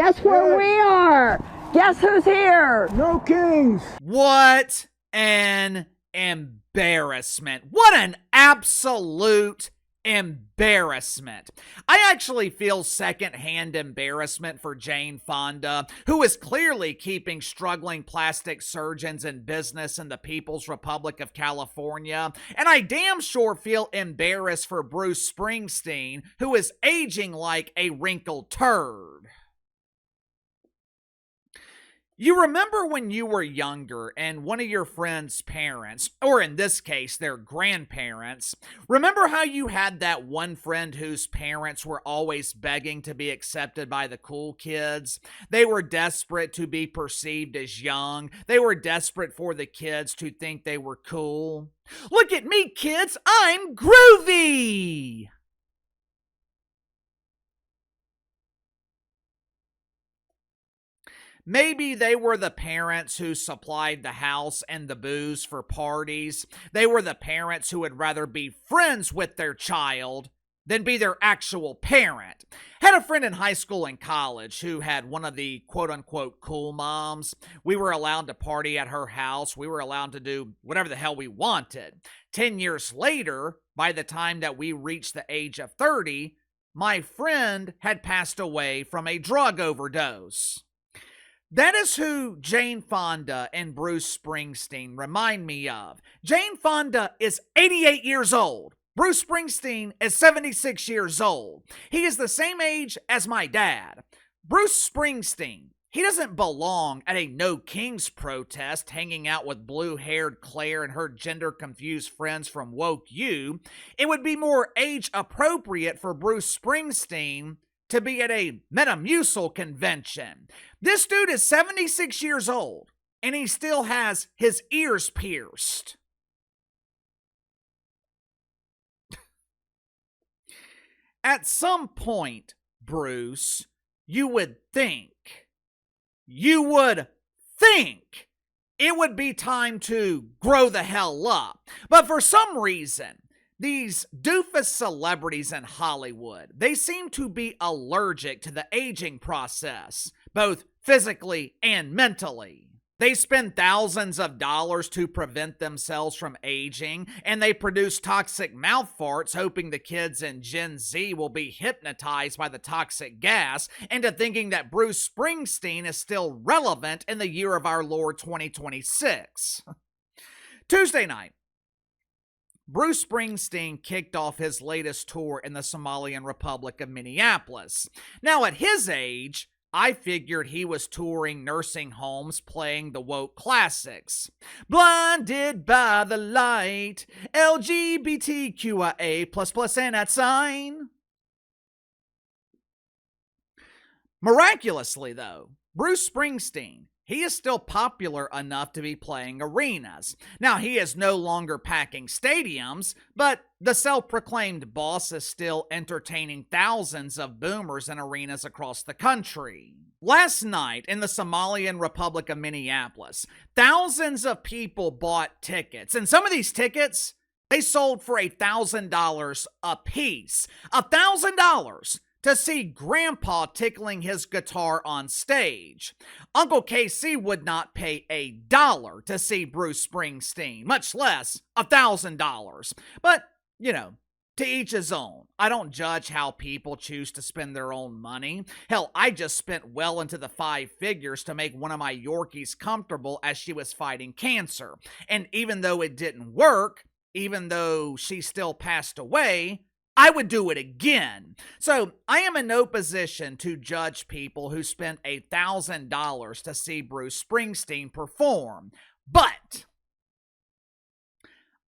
Guess where we are? Guess who's here? No kings. What an embarrassment. What an absolute embarrassment. I actually feel secondhand embarrassment for Jane Fonda, who is clearly keeping struggling plastic surgeons in business in the People's Republic of California. And I damn sure feel embarrassed for Bruce Springsteen, who is aging like a wrinkled turd. You remember when you were younger and one of your friend's parents, or in this case, their grandparents, remember how you had that one friend whose parents were always begging to be accepted by the cool kids? They were desperate to be perceived as young. They were desperate for the kids to think they were cool. Look at me, kids, I'm groovy! Maybe they were the parents who supplied the house and the booze for parties. They were the parents who would rather be friends with their child than be their actual parent. Had a friend in high school and college who had one of the quote-unquote cool moms. We were allowed to party at her house. We were allowed to do whatever the hell we wanted. 10 years later, by the time that we reached the age of 30, my friend had passed away from a drug overdose. That is who Jane Fonda and Bruce Springsteen remind me of. Jane Fonda is 88 years old. Bruce Springsteen is 76 years old. He is the same age as my dad. Bruce Springsteen, he doesn't belong at a No Kings protest hanging out with blue-haired Claire and her gender-confused friends from Woke U. It would be more age-appropriate for Bruce Springsteen to be at a Metamucil convention. This dude is 76 years old, and he still has his ears pierced. At some point, Bruce, you would think it would be time to grow the hell up. But for some reason, these doofus celebrities in Hollywood, they seem to be allergic to the aging process, both physically and mentally. They spend thousands of dollars to prevent themselves from aging, and they produce toxic mouth farts hoping the kids in Gen Z will be hypnotized by the toxic gas into thinking that Bruce Springsteen is still relevant in the year of our Lord 2026. Tuesday night, Bruce Springsteen kicked off his latest tour in the Somalian Republic of Minneapolis. Now, at his age, I figured he was touring nursing homes playing the woke classics. Blinded by the light, LGBTQIA++ and that sign. Miraculously, though, Bruce Springsteen, he is still popular enough to be playing arenas. Now, he is no longer packing stadiums, but the self-proclaimed boss is still entertaining thousands of boomers in arenas across the country. Last night, in the Somalian Republic of Minneapolis, thousands of people bought tickets, and some of these tickets, they sold for $1,000 a piece. $1,000! To see Grandpa tickling his guitar on stage. Uncle KC would not pay $1 to see Bruce Springsteen, much less $1,000. But, you know, to each his own. I don't judge how people choose to spend their own money. Hell, I just spent well into the 5 figures to make one of my Yorkies comfortable as she was fighting cancer. And even though it didn't work, even though she still passed away, I would do it again. So I am in no position to judge people who spent $1,000 to see Bruce Springsteen perform. But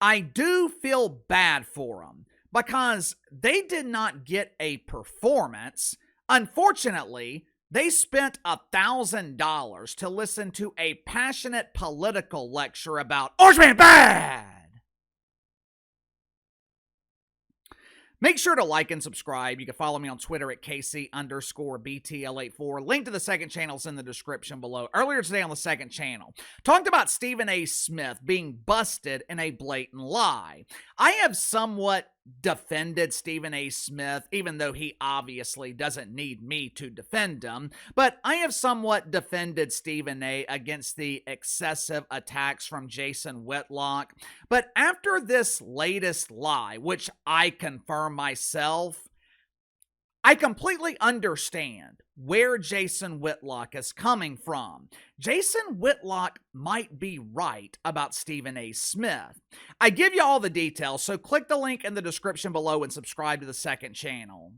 I do feel bad for them because they did not get a performance. Unfortunately, they spent $1,000 to listen to a passionate political lecture about Orange Man bad. Make sure to like and subscribe. You can follow me on Twitter at KC_BTL84. Link to the second channel is in the description below. Earlier today on the second channel, talked about Stephen A. Smith being busted in a blatant lie. I have somewhat defended Stephen A. Smith, even though he obviously doesn't need me to defend him. But I have somewhat defended Stephen A. against the excessive attacks from Jason Whitlock. But after this latest lie, which I confirm myself, I completely understand where Jason Whitlock is coming from. Jason Whitlock might be right about Stephen A. Smith. I give you all the details, so click the link in the description below and subscribe to the second channel.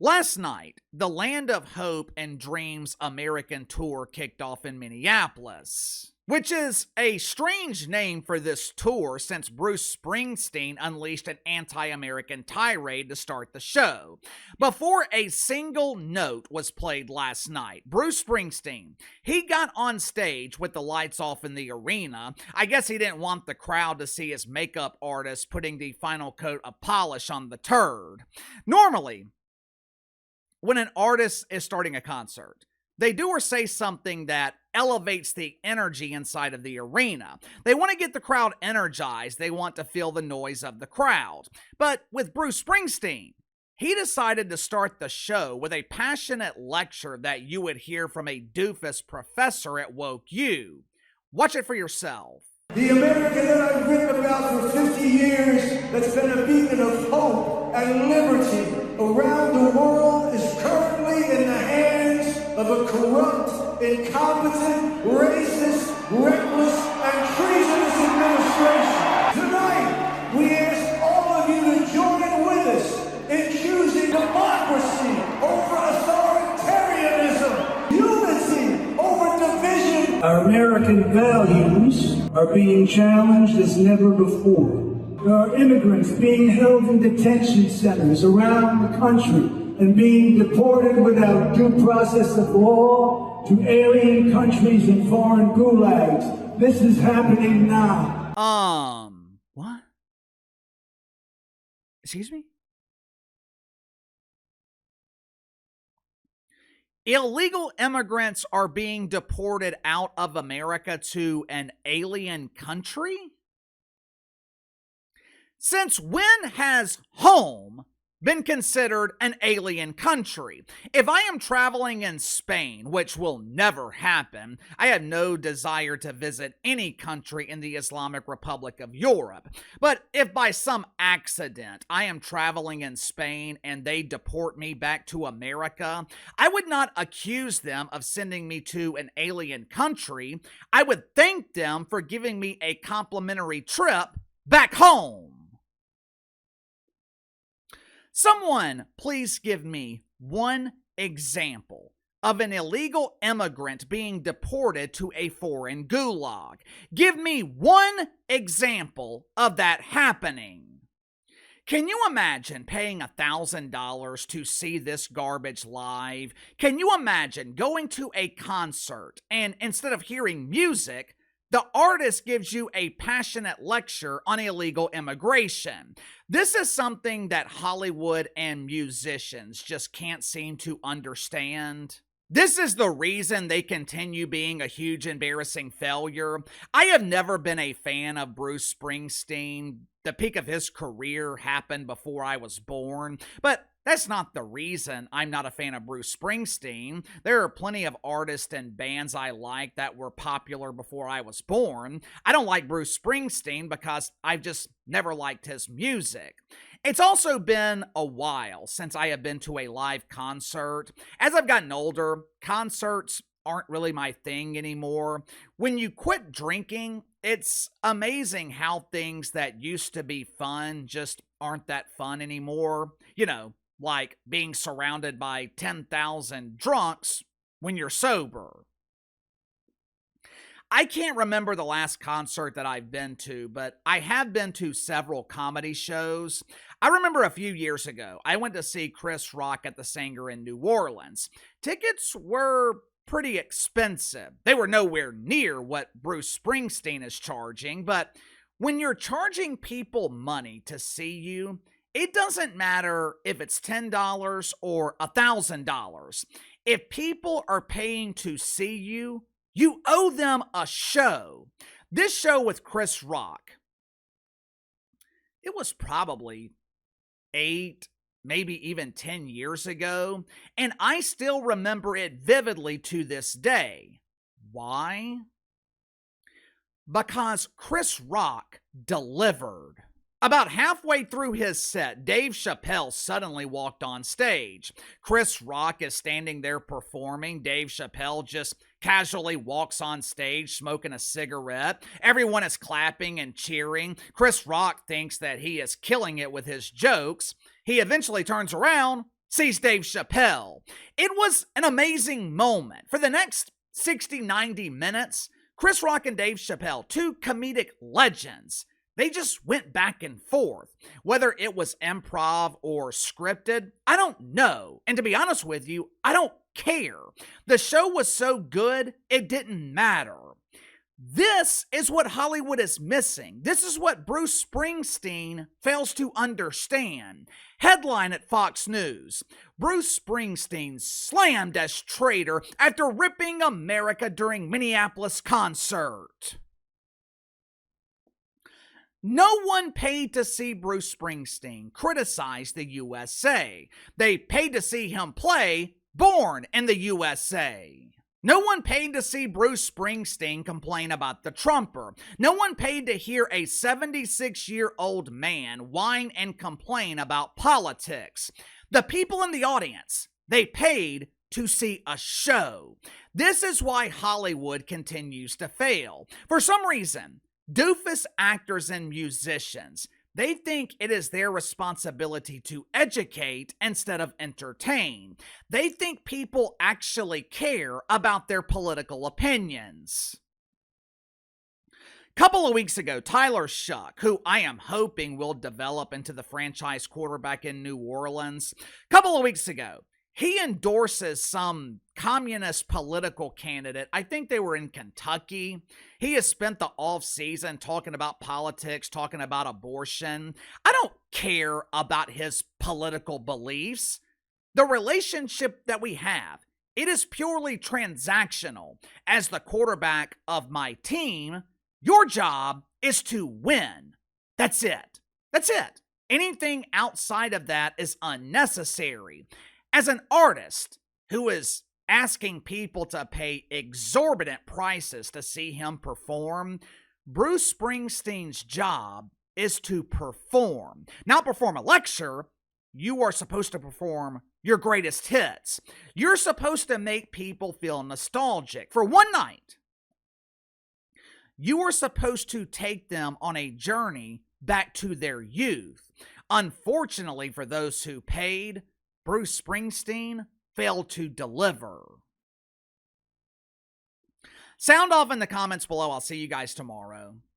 Last night, the Land of Hope and Dreams American Tour kicked off in Minneapolis, which is a strange name for this tour since Bruce Springsteen unleashed an anti-American tirade to start the show. Before a single note was played last night, Bruce Springsteen, he got on stage with the lights off in the arena. I guess he didn't want the crowd to see his makeup artist putting the final coat of polish on the turd. Normally, when an artist is starting a concert, they do or say something that elevates the energy inside of the arena. They want to get the crowd energized. They want to feel the noise of the crowd. But with Bruce Springsteen, he decided to start the show with a passionate lecture that you would hear from a doofus professor at Woke U. Watch it for yourself. The America that I've written about for 50 years that's been a beacon of hope and liberty around the world is currently in the hands of a corrupt, incompetent, racist, reckless, and treasonous administration. Tonight, we ask all of you to join with us in choosing democracy over authoritarianism, unity over division. Our American values are being challenged as never before. There are immigrants being held in detention centers around the country and being deported without due process of law to alien countries and foreign gulags. This is happening now. What? Excuse me? Illegal immigrants are being deported out of America to an alien country? Since when has home been considered an alien country? If I am traveling in Spain, which will never happen, I have no desire to visit any country in the Islamic Republic of Europe. But if by some accident I am traveling in Spain and they deport me back to America, I would not accuse them of sending me to an alien country. I would thank them for giving me a complimentary trip back home. Someone please give me one example of an illegal immigrant being deported to a foreign gulag. Give me one example of that happening. Can you imagine paying $1,000 to see this garbage live? Can you imagine going to a concert and instead of hearing music, the artist gives you a passionate lecture on illegal immigration? This is something that Hollywood and musicians just can't seem to understand. This is the reason they continue being a huge, embarrassing failure. I have never been a fan of Bruce Springsteen. The peak of his career happened before I was born, but that's not the reason I'm not a fan of Bruce Springsteen. There are plenty of artists and bands I like that were popular before I was born. I don't like Bruce Springsteen because I've just never liked his music. It's also been a while since I have been to a live concert. As I've gotten older, concerts aren't really my thing anymore. When you quit drinking, it's amazing how things that used to be fun just aren't that fun anymore. You know, like being surrounded by 10,000 drunks when you're sober. I can't remember the last concert that I've been to, but I have been to several comedy shows. I remember a few years ago, I went to see Chris Rock at the Sanger in New Orleans. Tickets were pretty expensive. They were nowhere near what Bruce Springsteen is charging, but when you're charging people money to see you, it doesn't matter if it's $10 or $1,000. If people are paying to see you, you owe them a show. This show with Chris Rock, it was probably 8, maybe even 10 years ago, and I still remember it vividly to this day. Why? Because Chris Rock delivered. About halfway through his set, Dave Chappelle suddenly walked on stage. Chris Rock is standing there performing. Dave Chappelle just casually walks on stage smoking a cigarette. Everyone is clapping and cheering. Chris Rock thinks that he is killing it with his jokes. He eventually turns around, sees Dave Chappelle. It was an amazing moment. For the next 60, 90 minutes, Chris Rock and Dave Chappelle, two comedic legends, they just went back and forth. Whether it was improv or scripted, I don't know. And to be honest with you, I don't care. The show was so good, it didn't matter. This is what Hollywood is missing. This is what Bruce Springsteen fails to understand. Headline at Fox News: Bruce Springsteen slammed as traitor after ripping America during Minneapolis concert. No one paid to see Bruce Springsteen criticize the USA. They paid to see him play Born in the USA. No one paid to see Bruce Springsteen complain about the Trumper. No one paid to hear a 76-year-old man whine and complain about politics. The people in the audience, they paid to see a show. This is why Hollywood continues to fail. For some reason, doofus actors and musicians, they think it is their responsibility to educate instead of entertain. They think people actually care about their political opinions. A couple of weeks ago, Tyler Shuck, who I am hoping will develop into the franchise quarterback in New Orleans, a couple of weeks ago, he endorses some communist political candidate. I think they were in Kentucky. He has spent the off-season talking about politics, talking about abortion. I don't care about his political beliefs. The relationship that we have, it is purely transactional. As the quarterback of my team, your job is to win. That's it. That's it. Anything outside of that is unnecessary. As an artist who is asking people to pay exorbitant prices to see him perform, Bruce Springsteen's job is to perform. Not perform a lecture. You are supposed to perform your greatest hits. You're supposed to make people feel nostalgic for one night. You are supposed to take them on a journey back to their youth. Unfortunately for those who paid, Bruce Springsteen failed to deliver. Sound off in the comments below. I'll see you guys tomorrow.